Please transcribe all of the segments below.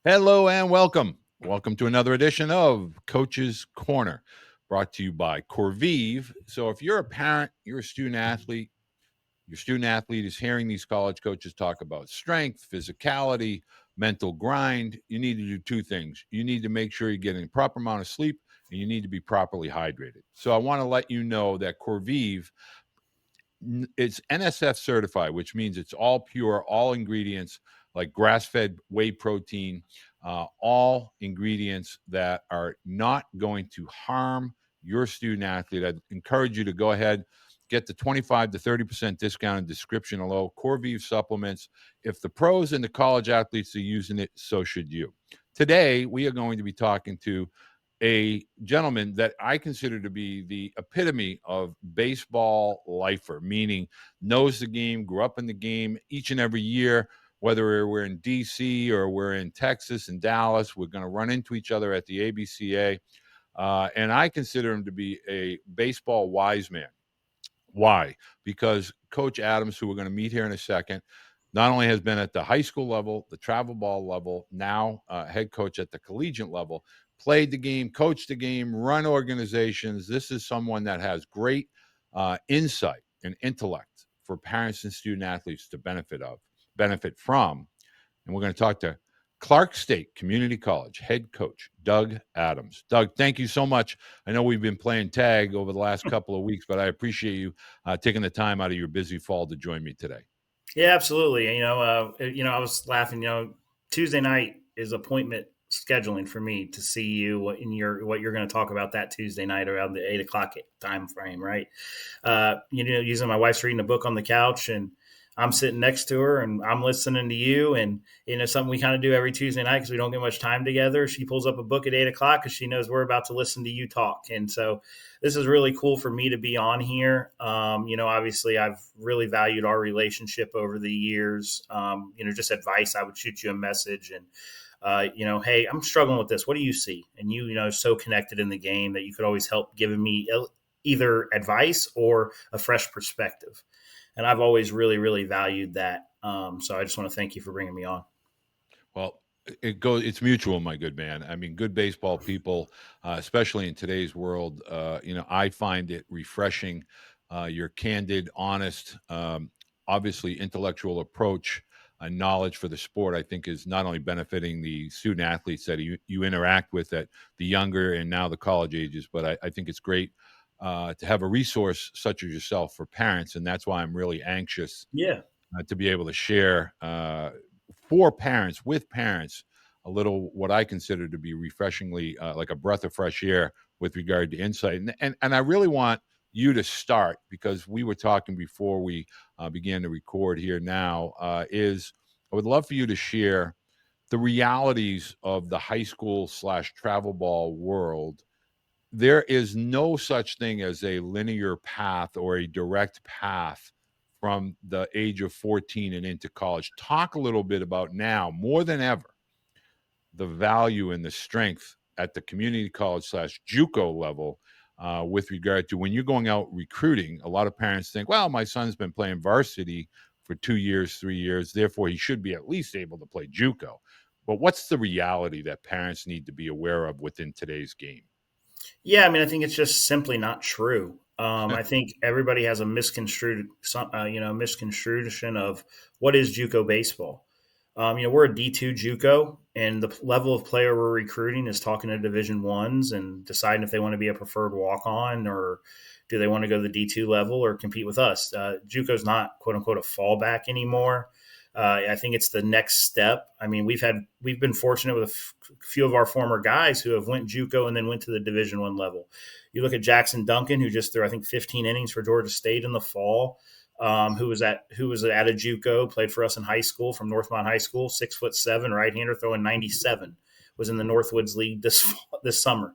Hello and welcome. Welcome to another edition of Coach's Corner, brought to you by Corvive. So, if you're a parent, you're a student athlete, your student athlete is hearing these college coaches talk about strength, physicality, mental grind. You need to do two things. You need to make sure you're getting a proper amount of sleep, and you need to be properly hydrated. So, I want to let you know that Corvive, it's NSF certified, which means it's all pure, all ingredients like grass-fed whey protein, all ingredients that are not going to harm your student athlete. I'd encourage you to go ahead, get the 25 to 30% discount in description below. Corvive supplements. If the pros and the college athletes are using it, so should you. Today, we are going to be talking to a gentleman that I consider to be the epitome of baseball lifer, meaning knows the game, grew up in the game each and every year, whether we're in DC or we're in Texas and Dallas, we're going to run into each other at the ABCA. And I consider him to be a baseball wise man. Why? Because Coach Adams, who we're going to meet here in a second, not only has been at the high school level, the travel ball level, now head coach at the collegiate level, played the game, coached the game, run organizations. This is someone that has great insight and intellect for parents and student athletes to benefit from. And we're going to talk to Clark State Community College head coach Doug Adams. Doug, thank you so much. I know we've been playing tag over the last couple of weeks, but I appreciate you taking the time out of your busy fall to join me today. Yeah, absolutely. I was laughing. Tuesday night is appointment scheduling for me to see you what you're going to talk about that Tuesday night around the 8 o'clock time frame, right? Using my wife's reading a book on the couch, and I'm sitting next to her, and I'm listening to you, and something we kind of do every Tuesday night because we don't get much time together. She pulls up a book at 8 o'clock because she knows we're about to listen to you talk, and so this is really cool for me to be on here. Obviously, I've really valued our relationship over the years. Just advice. I would shoot you a message and, hey, I'm struggling with this. What do you see? And so connected in the game that you could always help giving me either advice or a fresh perspective. And I've always really, really valued that. So I just want to thank you for bringing me on. Well, it's mutual, my good man. I mean, good baseball people, especially in today's world, I find it refreshing. Your candid, honest, obviously intellectual approach and knowledge for the sport, I think, is not only benefiting the student athletes that you interact with at the younger and now the college ages, but I think it's great to have a resource such as yourself for parents. And that's why I'm really anxious Yeah. to be able to share for parents, with parents, a little what I consider to be refreshingly like a breath of fresh air with regard to insight. And I really want you to start, because we were talking before we began to record here now, is I would love for you to share the realities of the high school / travel ball world. There is no such thing as a linear path or a direct path from the age of 14 and into college. Talk a little bit about now, more than ever, the value and the strength at the community college / JUCO level with regard to when you're going out recruiting. A lot of parents think, well, my son's been playing varsity for 2 years, 3 years, therefore he should be at least able to play JUCO. But what's the reality that parents need to be aware of within today's game? Yeah, I mean, I think it's just simply not true. I think everybody has a misconstruction of what is JUCO baseball. We're a D2 JUCO, and the level of player we're recruiting is talking to Division Ones and deciding if they want to be a preferred walk on or do they want to go to the D2 level or compete with us. JUCO is not quote unquote a fallback anymore. I think it's the next step. I mean, we've been fortunate with a few of our former guys who have went JUCO and then went to the Division One level. You look at Jackson Duncan, who just threw I think 15 innings for Georgia State in the fall. Who was at a JUCO, played for us in high school from Northmont High School, 6'7", right-hander throwing 97, was in the Northwoods League this summer.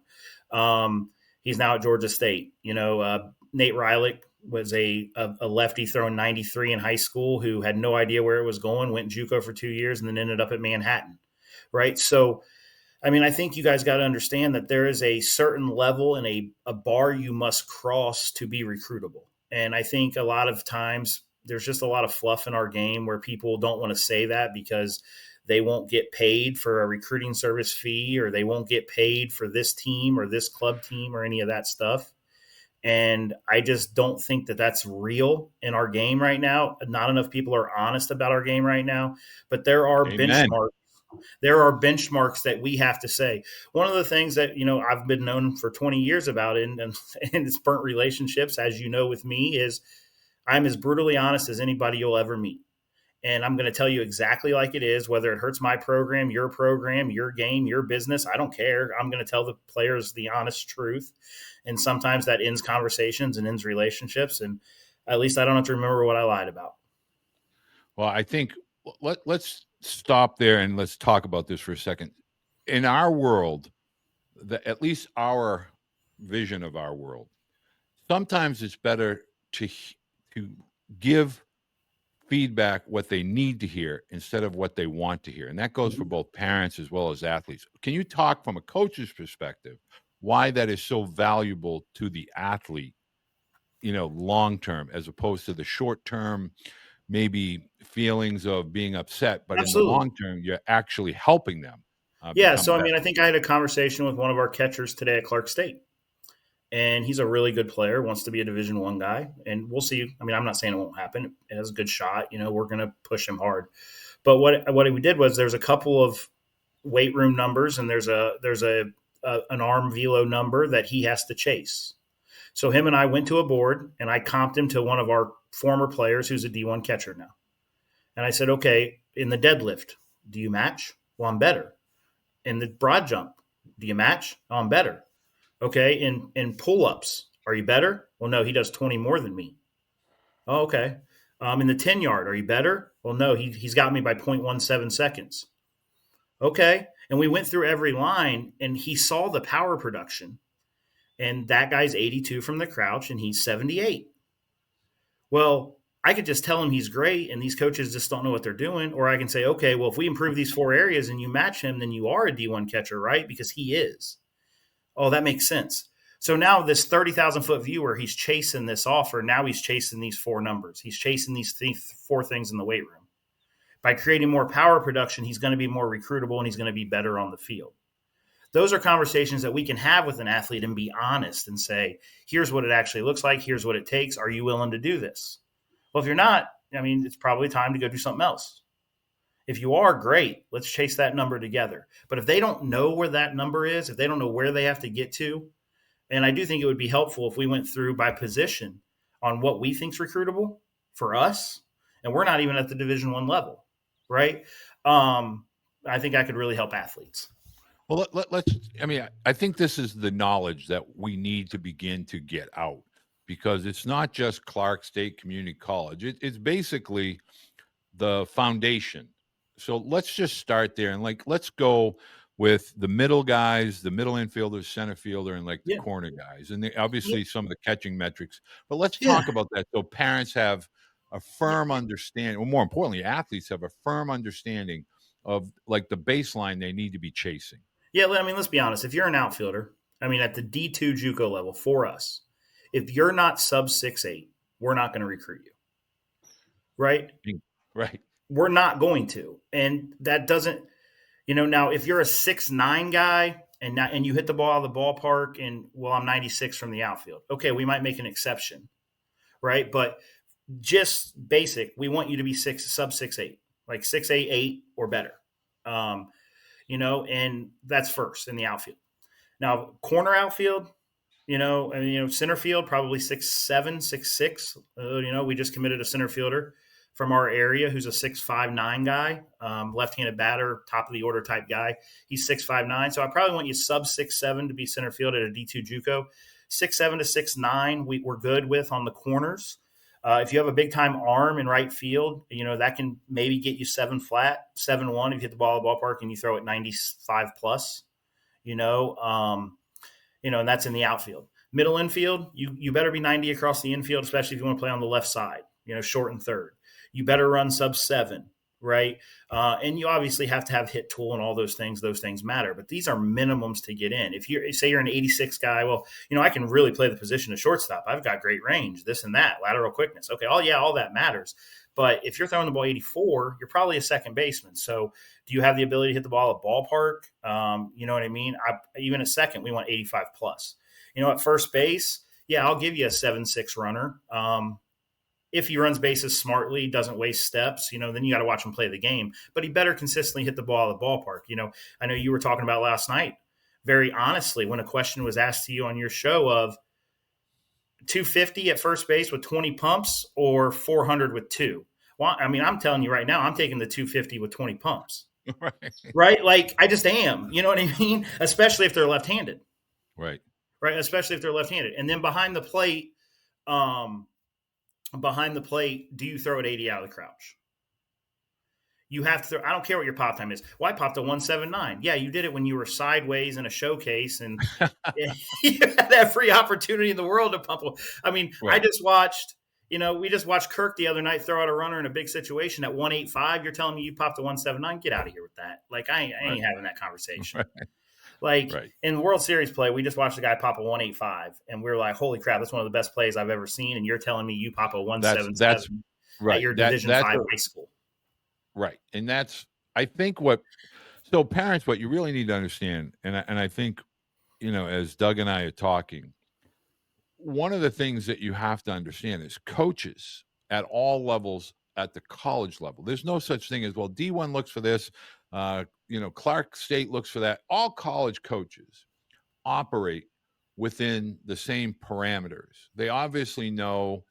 He's now at Georgia State. Nate Rylick was a lefty throwing 93 in high school who had no idea where it was going, went JUCO for 2 years, and then ended up at Manhattan, right? So, I mean, I think you guys got to understand that there is a certain level and a bar you must cross to be recruitable. And I think a lot of times there's just a lot of fluff in our game where people don't want to say that because they won't get paid for a recruiting service fee, or they won't get paid for this team or this club team or any of that stuff. And I just don't think that that's real in our game right now. Not enough people are honest about our game right now. But there are Amen. benchmarks. There are benchmarks that we have to say. One of the things that I've been known for 20 years about, and it's burnt relationships, as you know, with me, is I'm as brutally honest as anybody you'll ever meet. And I'm going to tell you exactly like it is, whether it hurts my program, your game, your business. I don't care. I'm going to tell the players the honest truth. And sometimes that ends conversations and ends relationships. And at least I don't have to remember what I lied about. Well, I think let's stop there and let's talk about this for a second. In our world, at least our vision of our world, sometimes it's better to give feedback what they need to hear instead of what they want to hear. And that goes for both parents as well as athletes. Can you talk from a coach's perspective why that is so valuable to the athlete, long term, as opposed to the short term, maybe feelings of being upset, but in the Absolutely. long term, you're actually helping them Yeah. become So, better? I think I had a conversation with one of our catchers today at Clark State. And he's a really good player, wants to be a Division I guy, and we'll see. I mean, I'm not saying it won't happen. It has a good shot. We're going to push him hard. But what we did was there's a couple of weight room numbers, and there's an arm velo number that he has to chase. So him and I went to a board, and I comped him to one of our former players who's a D1 catcher now. And I said, okay, in the deadlift, do you match? Well, I'm better. In the broad jump, do you match? Oh, I'm better. Okay, in pull-ups, are you better? Well, no, he does 20 more than me. Oh, okay. In the 10-yard, are you better? Well, no, he's got me by 0.17 seconds. Okay. And we went through every line, and he saw the power production. And that guy's 82 from the crouch, and he's 78. Well, I could just tell him he's great, and these coaches just don't know what they're doing. Or I can say, okay, well, if we improve these 4 areas and you match him, then you are a D1 catcher, right? Because he is. Oh, that makes sense. So now this 30,000 foot viewer, he's chasing this offer. Now he's chasing these 4 numbers. He's chasing these 4 things in the weight room. By creating more power production, he's going to be more recruitable, and he's going to be better on the field. Those are conversations that we can have with an athlete and be honest and say, here's what it actually looks like. Here's what it takes. Are you willing to do this? Well, if you're not, it's probably time to go do something else. If you are, great. Let's chase that number together. But if they don't know where that number is, if they don't know where they have to get to, and I do think it would be helpful if we went through by position on what we think is recruitable for us, and we're not even at the Division I level, right? I think I could really help athletes. Well, let's. I think this is the knowledge that we need to begin to get out, because it's not just Clark State Community College. It's basically the foundation. So let's just start there, and let's go with the middle guys, the middle infielders, center fielder, and the Yeah. corner guys, and Yeah. obviously some of the catching metrics. But let's Yeah. talk about that so parents have a firm understanding, or more importantly, athletes have a firm understanding of the baseline they need to be chasing. Yeah. Let's be honest. If you're an outfielder, at the D2 JUCO level for us, if you're not sub 6'8", we're not going to recruit you. Right? Right. We're not going to. And that doesn't, now if you're a 6'9" guy and you hit the ball out of the ballpark and, well, I'm 96 from the outfield. Okay, we might make an exception, right? But just basic, we want you to be sub 6'8", like 6'8" or better. And that's first in the outfield. Now, corner outfield, center field, probably 6'7", 6'6". We just committed a center fielder from our area who's a 6'5'9" guy, left-handed batter, top of the order type guy. He's 6'5'9". So I probably want you sub 6'7" to be center field at a D2 JUCO. 6'7" to 6'9", we're good with on the corners. If you have a big-time arm in right field, that can maybe get you 7 flat, 7-1 if you hit the ball at the ballpark and you throw it 95 plus, and that's in the outfield. Middle infield, you better be 90 across the infield, especially if you want to play on the left side, short and third. You better run sub 7, right? And you obviously have to have hit tool and all those things. Those things matter, but these are minimums to get in. If you say you're an 86 guy, well, I can really play the position of shortstop. I've got great range, this and that, lateral quickness. Okay, all that matters. But if you're throwing the ball 84, you're probably a second baseman. So do you have the ability to hit the ball at ballpark? You know what I mean? Even at second, we want 85 plus. At first base, yeah, I'll give you a 7-6 runner. If he runs bases smartly, doesn't waste steps, then you got to watch him play the game. But he better consistently hit the ball at the ballpark. I know you were talking about last night, very honestly, when a question was asked to you on your show of 250 at first base with 20 pumps or 400 with two. Well, I mean, I'm telling you right now, I'm taking the 250 with 20 pumps. Right? Like, I just am. You know what I mean? Especially if they're left-handed. Right. Right? Especially if they're left-handed. And then behind the plate, do you throw it 80 out of the crouch? You have to throw, I don't care what your pop time is. Well, I popped a 179. Yeah, you did it when you were sideways in a showcase and you had every opportunity in the world to pump. I mean, right. We just watched Kirk the other night throw out a runner in a big situation at 185. You're telling me you popped a 179? Get out of here with that. Like, I ain't having that conversation. Right. Like, in World Series play, we just watched a guy pop a 185, and we were like, holy crap, that's one of the best plays I've ever seen, and you're telling me you pop a 177 that's right. at your Division 5 high school. Right. And I think so parents, what you really need to understand, and I think, as Doug and I are talking, one of the things that you have to understand is coaches at all levels at the college level. There's no such thing as, well, D1 looks for this, Clark State looks for that. All college coaches operate within the same parameters. They obviously know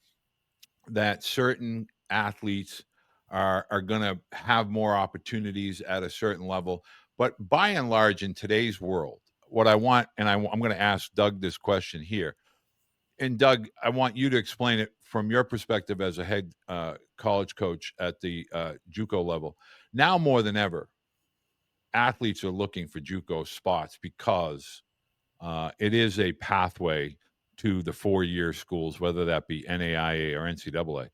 that certain athletes are going to have more opportunities at a certain level. But by and large, in today's world, what I want, and I'm going to ask Doug this question here. And Doug, I want you to explain it from your perspective as a head college coach at the JUCO level. Now more than ever, athletes are looking for JUCO spots because it is a pathway to the 4-year schools, whether that be NAIA or NCAA.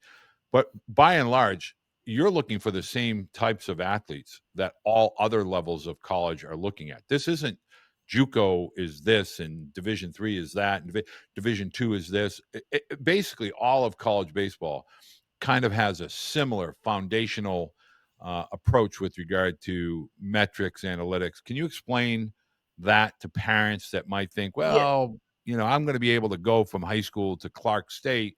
But by and large, you're looking for the same types of athletes that all other levels of college are looking at. This isn't JUCO is this and Division III is that and Division II is this. Basically, all of college baseball kind of has a similar foundational approach with regard to metrics, analytics. Can you explain that to parents that might think, well, I'm going to be able to go from high school to Clark State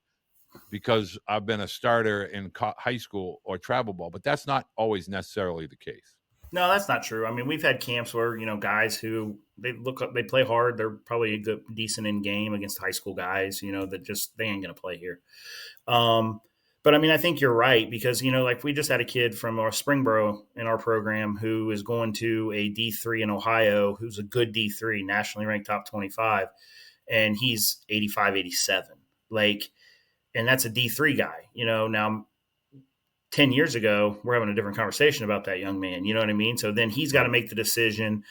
because I've been a starter in high school or travel ball, but that's not always necessarily the case. No, that's not true. I mean, we've had camps where, guys who they play hard. They're probably decent in game against high school guys, that just, they ain't going to play here. But I mean, I think you're right because, like we just had a kid from our Springboro in our program who is going to a D3 in Ohio, who's a good D3, nationally ranked top 25, and he's 85, 87. And that's a D3 guy, now 10 years ago, we're having a different conversation about that young man. You know what I mean? So then he's got to make the decision.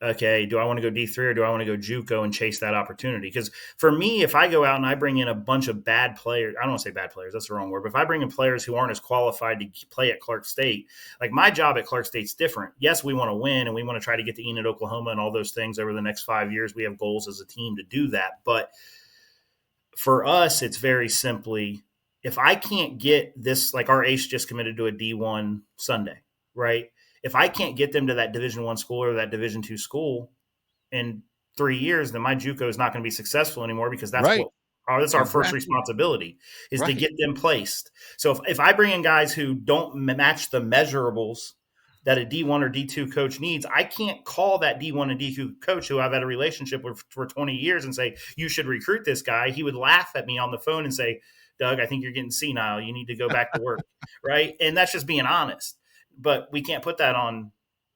Okay, do I want to go D3 or do I want to go JUCO and chase that opportunity? Because for me, if I go out and I bring in a bunch of bad players, I don't want to say bad players, that's the wrong word, but if I bring in players who aren't as qualified to play at Clark State, like my job at Clark State's different. Yes, we want to win and we want to try to get to Enid, Oklahoma and all those things over the next 5 years. We have goals as a team to do that. But for us, it's very simply, if I can't get this, like our ace just committed to a D1 Sunday, right? If I can't get them to that Division I school or that Division II school in 3 years, then my JUCO is not going to be successful anymore because that's right. That's our first responsibility is to get them placed. So if I bring in guys who don't match the measurables that a D1 or D2 coach needs, I can't call that D1 and D2 coach who I've had a relationship with for 20 years and say, you should recruit this guy. He would laugh at me on the phone and say, Doug, I think you're getting senile. You need to go back to work. Right. And that's just being honest. But we can't put that on,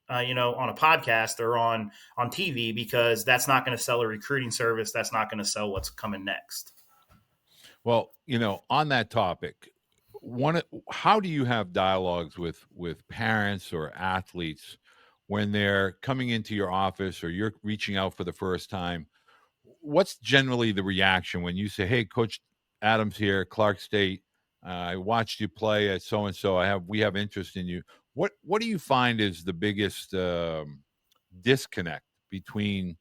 on a podcast or on TV because that's not going to sell a recruiting service. That's not going to sell what's coming next. Well, on that topic, how do you have dialogues with parents or athletes when they're coming into your office or you're reaching out for the first time? What's generally the reaction when you say, hey, Coach Adams here, Clark State, I watched you play at so-and-so. We have interest in you. What do you find is the biggest disconnect between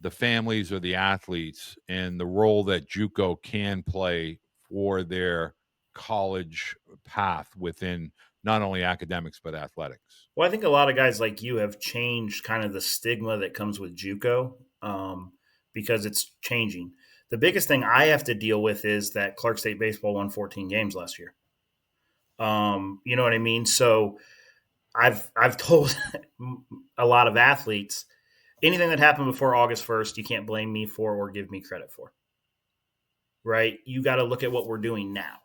the families or the athletes and the role that JUCO can play for their college path within not only academics but athletics? Well, I think a lot of guys like you have changed kind of the stigma that comes with JUCO, because it's changing. The biggest thing I have to deal with is that Clark State baseball won 14 games last year. You know what I mean? So I've told a lot of athletes, anything that happened before August 1st, you can't blame me for or give me credit for. Right? You got to look at what we're doing now.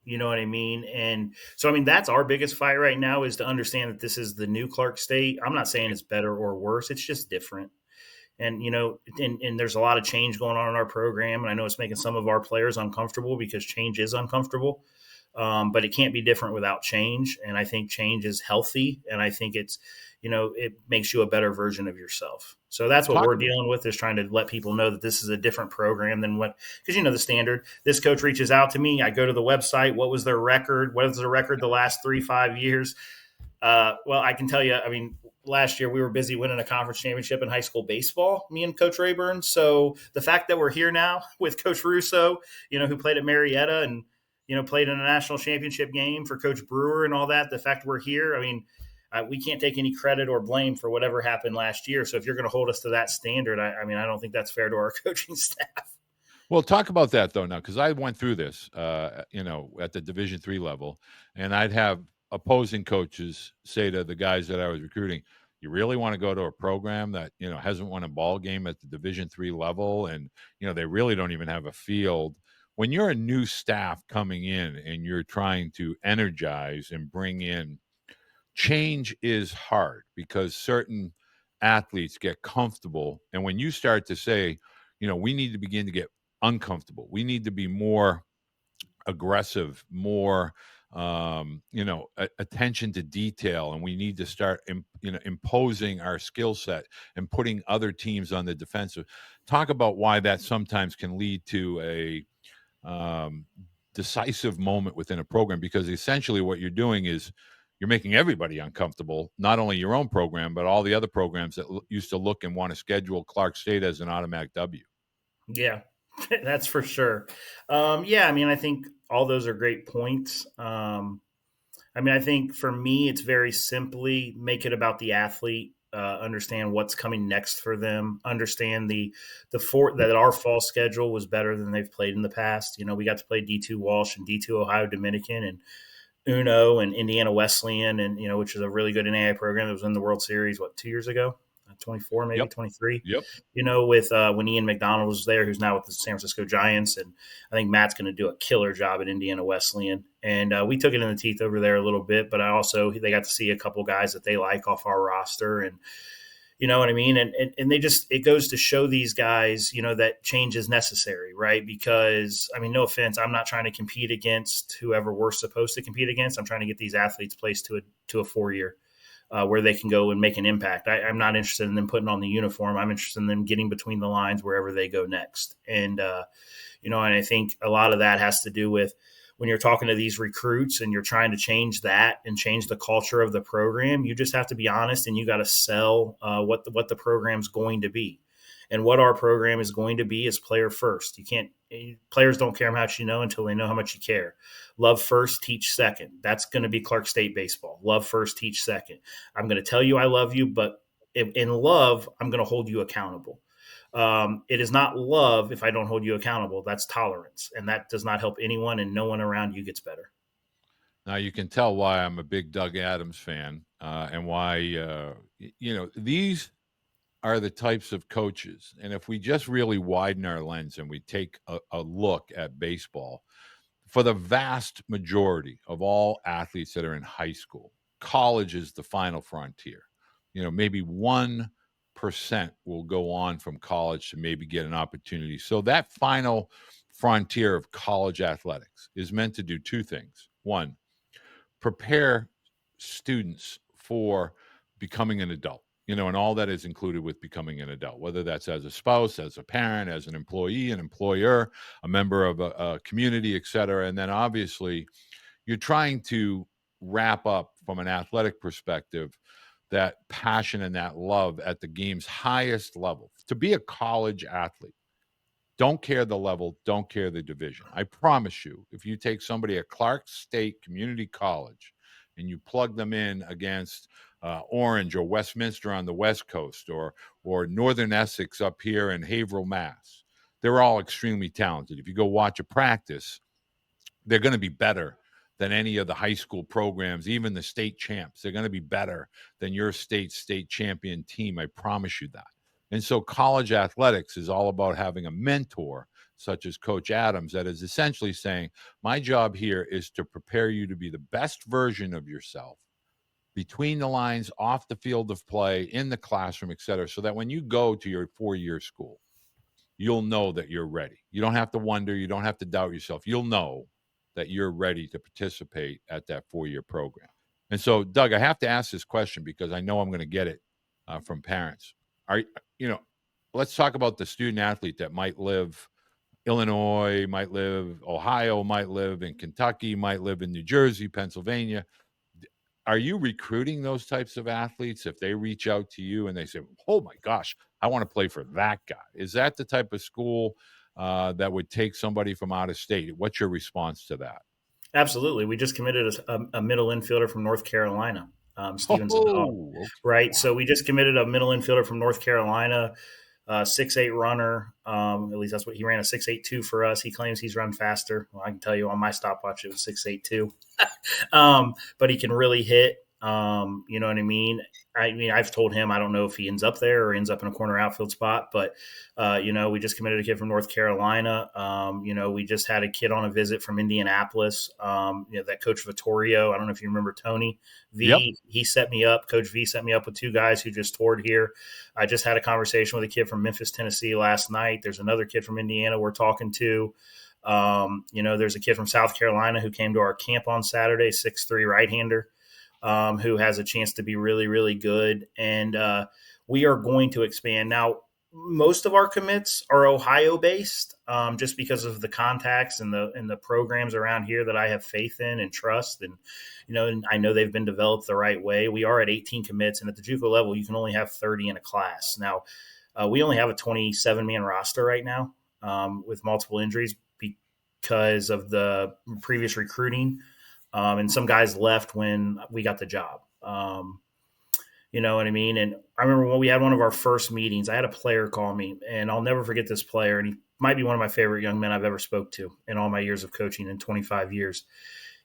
You know what I mean? And so, I mean, that's our biggest fight right now, is to understand that this is the new Clark State. I'm not saying it's better or worse. It's just different. And, and there's a lot of change going on in our program. And I know it's making some of our players uncomfortable because change is uncomfortable. But it can't be different without change. And I think change is healthy. And I think it makes you a better version of yourself. So that's what Talk we're dealing with, is trying to let people know that this is a different program than because the standard, this coach reaches out to me. I go to the website. What was their record? What is the record the last 3-5 years? Well, I can tell you, I mean, last year we were busy winning a conference championship in high school baseball, me and Coach Rayburn. So the fact that we're here now with Coach Russo, who played at Marietta and, played in a national championship game for Coach Brewer and all that, the fact we're here, I mean, we can't take any credit or blame for whatever happened last year. So if you're going to hold us to that standard, I mean, I don't think that's fair to our coaching staff. Well, talk about that though now, because I went through this, at the Division III level, and I'd have opposing coaches say to the guys that I was recruiting, "You really want to go to a program that hasn't won a ball game at the Division III level, and they really don't even have a field." When you're a new staff coming in and you're trying to energize and bring in change, is hard because certain athletes get comfortable, and when you start to say, we need to begin to get uncomfortable, we need to be more aggressive, more attention to detail, and we need to start imposing our skill set and putting other teams on the defensive. Talk about why that sometimes can lead to a decisive moment within a program, because essentially what you're doing is you're making everybody uncomfortable, not only your own program, but all the other programs that used to look and want to schedule Clark State as an automatic W. Yeah, that's for sure. Yeah, I mean, I think all those are great points. I mean, I think for me, it's very simply make it about the athlete. Understand what's coming next for them. Understand that our fall schedule was better than they've played in the past. We got to play D2 Walsh and D2 Ohio Dominican and Uno and Indiana Wesleyan, and which is a really good NAIA program that was in the World Series 2 years ago, 24 maybe Yep. 23. Yep. With when Ian McDonald was there, who's now with the San Francisco Giants, and I think Matt's going to do a killer job at Indiana Wesleyan. And we took it in the teeth over there a little bit, but they got to see a couple guys that they like off our roster, and you know what I mean? And it goes to show these guys, that change is necessary, right? Because, I mean, no offense, I'm not trying to compete against whoever we're supposed to compete against. I'm trying to get these athletes placed to a 4-year where they can go and make an impact. I'm not interested in them putting on the uniform. I'm interested in them getting between the lines wherever they go next. And, and I think a lot of that has to do with when you're talking to these recruits and you're trying to change that and change the culture of the program, you just have to be honest and you got to sell what the program's going to be. And what our program is going to be is player first. Players don't care how much you know until they know how much you care. Love first, teach second. That's going to be Clark State baseball. Love first, teach second. I'm going to tell you I love you, but in love, I'm going to hold you accountable. It is not love if I don't hold you accountable. That's tolerance, and that does not help anyone, and no one around you gets better. Now you can tell why I'm a big Doug Adams fan, and why these are the types of coaches. And if we just really widen our lens and we take a look at baseball, for the vast majority of all athletes that are in high school, college is the final frontier. Maybe 1% will go on from college to maybe get an opportunity. So that final frontier of college athletics is meant to do two things. One, prepare students for becoming an adult, and all that is included with becoming an adult, whether that's as a spouse, as a parent, as an employee, an employer, a member of a community, et cetera. And then obviously you're trying to wrap up from an athletic perspective that passion and that love at the game's highest level. To be a college athlete, Don't care the level, don't care the division. I promise you, if you take somebody at Clark State Community College and you plug them in against Orange or Westminster on the West Coast, or Northern Essex up here in Haverhill, Mass, they're all extremely talented. If you go watch a practice, they're going to be better than any of the high school programs, even the state champs. They're going to be better than your state champion team. I promise you that. And so college athletics is all about having a mentor such as Coach Adams that is essentially saying, my job here is to prepare you to be the best version of yourself between the lines, off the field of play, in the classroom, et cetera, so that when you go to your 4-year school, you'll know that you're ready. You don't have to wonder. You don't have to doubt yourself. You'll know that you're ready to participate at that 4-year program. And so, Doug, I have to ask this question because I know I'm going to get it from parents. Are you know? Let's talk about the student athlete that might live Illinois, might live Ohio, might live in Kentucky, might live in New Jersey, Pennsylvania. Are you recruiting those types of athletes if they reach out to you and they say, oh my gosh, I want to play for that guy? Is that the type of school that would take somebody from out of state? What's your response to that? Absolutely. We just committed a middle infielder from North Carolina, Steven Zadal, Oh, okay. right? Wow. So we just committed a middle infielder from North Carolina, 6'8" runner. At least that's what he ran, a 6'8" for us. He claims he's run faster. Well, I can tell you on my stopwatch it was 6'8". But he can really hit. You know what I mean? I've told him I don't know if he ends up there or ends up in a corner outfield spot, but we just committed a kid from North Carolina. We just had a kid on a visit from Indianapolis. That Coach Vittorio. I don't know if you remember Tony V. Yep. He set me up. Coach V set me up with two guys who just toured here. I just had a conversation with a kid from Memphis, Tennessee last night. There's another kid from Indiana we're talking to. There's a kid from South Carolina who came to our camp on Saturday, 6'3" right-hander, who has a chance to be really, really good. And we are going to expand. Now, most of our commits are Ohio-based, just because of the contacts and the programs around here that I have faith in and trust. And I know they've been developed the right way. We are at 18 commits, and at the JUCO level, you can only have 30 in a class. Now, we only have a 27-man roster right now, with multiple injuries because of the previous recruiting. And some guys left when we got the job. You know what I mean? And I remember when we had one of our first meetings, I had a player call me, and I'll never forget this player. And he might be one of my favorite young men I've ever spoke to in all my years of coaching in 25 years.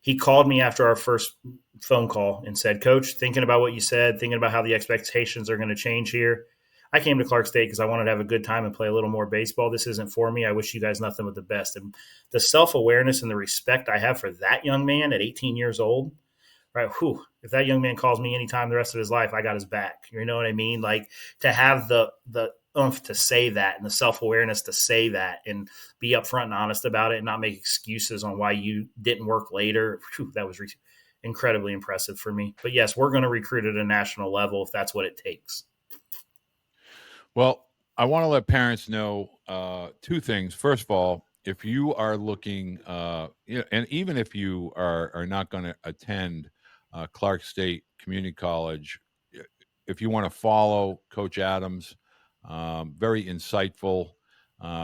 He called me after our first phone call and said, Coach, thinking about what you said, thinking about how the expectations are going to change here. I came to Clark State because I wanted to have a good time and play a little more baseball. This isn't for me. I wish you guys nothing but the best. And the self-awareness and the respect I have for that young man at 18 years old, right? Whew, if that young man calls me anytime the rest of his life, I got his back. You know what I mean? Like, to have the oomph to say that and the self-awareness to say that and be upfront and honest about it and not make excuses on why you didn't work later. Whew, that was incredibly impressive for me. But yes, we're going to recruit at a national level if that's what it takes. Well, I want to let parents know two things. First of all, if you are looking, and even if you are not going to attend Clark State Community College, if you want to follow Coach Adams, very insightful,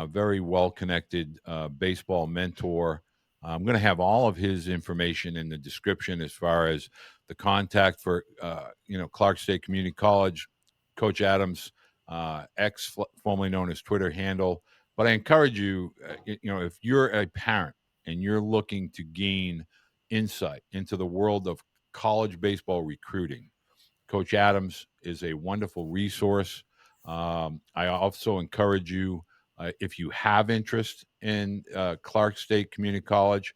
very well-connected baseball mentor. I'm going to have all of his information in the description as far as the contact for, Clark State Community College, Coach Adams, formerly known as Twitter handle. But I encourage you, if you're a parent and you're looking to gain insight into the world of college baseball recruiting, Coach Adams is a wonderful resource. I also encourage you, if you have interest in Clark State Community College,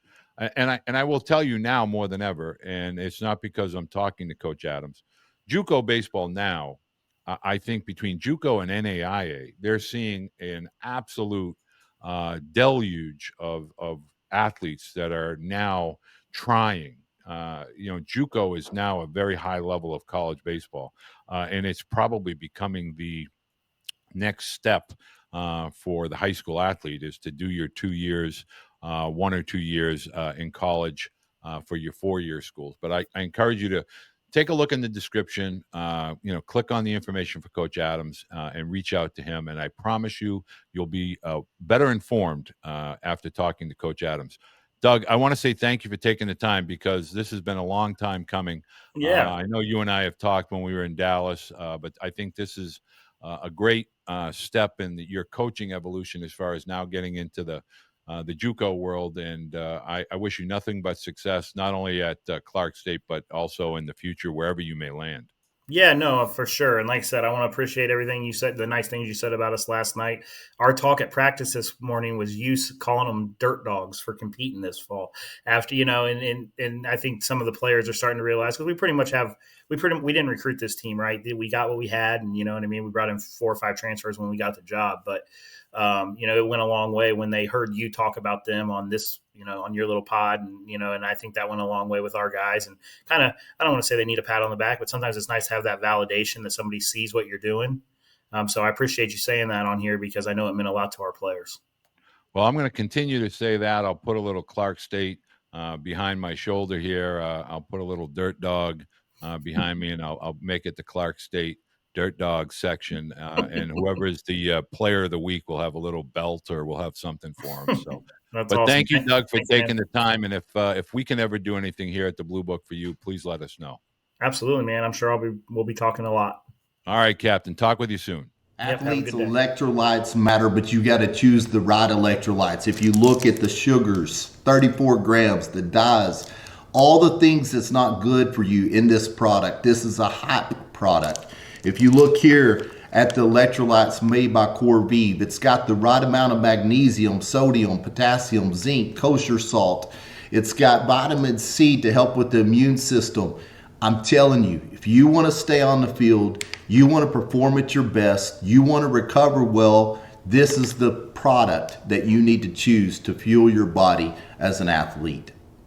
and I will tell you now more than ever, and it's not because I'm talking to Coach Adams. JUCO baseball now, I think between JUCO and NAIA, they're seeing an absolute deluge of athletes that are now trying. JUCO is now a very high level of college baseball, and it's probably becoming the next step for the high school athlete is to do your 2 years, 1 or 2 years in college for your 4-year schools. But I encourage you take a look in the description. Click on the information for Coach Adams and reach out to him. And I promise you'll be better informed after talking to Coach Adams. Doug, I want to say thank you for taking the time, because this has been a long time coming. Yeah. I know you and I have talked when we were in Dallas, but I think this is a great step in your coaching evolution as far as now getting into the JUCO world. And I wish you nothing but success, not only at Clark State, but also in the future, wherever you may land. Yeah, no, for sure. And like I said, I want to appreciate everything you said, the nice things you said about us last night. Our talk at practice this morning was you calling them dirt dogs for competing this fall. After, and I think some of the players are starting to realize, because we pretty much have, we didn't recruit this team, right? We got what we had, and you know what I mean? We brought in 4 or 5 transfers when we got the job, but it went a long way when they heard you talk about them on this, on your little pod, and I think that went a long way with our guys. And kind of, I don't want to say they need a pat on the back, but sometimes it's nice to have that validation that somebody sees what you're doing. So I appreciate you saying that on here, because I know it meant a lot to our players. Well, I'm going to continue to say that. I'll put a little Clark State behind my shoulder here. I'll put a little dirt dog behind me, and I'll make it the Clark State Dirt Dog section. And whoever is the player of the week will have a little belt, or we'll have something for him. So, That's but awesome. thank you, Doug, for Thanks, taking man. the time. And if we can ever do anything here at the Blue Book for you, please let us know. Absolutely, man. I'm sure we'll be talking a lot. All right, Captain. Talk with you soon. Athletes, electrolytes matter, but you got to choose the right electrolytes. If you look at the sugars, 34 grams, the dyes, all the things that's not good for you in this product, this is a hype product. If you look here at the electrolytes made by Corvive, it's got the right amount of magnesium, sodium, potassium, zinc, kosher salt. It's got vitamin C to help with the immune system. I'm telling you, if you want to stay on the field, you want to perform at your best, you want to recover well, this is the product that you need to choose to fuel your body as an athlete.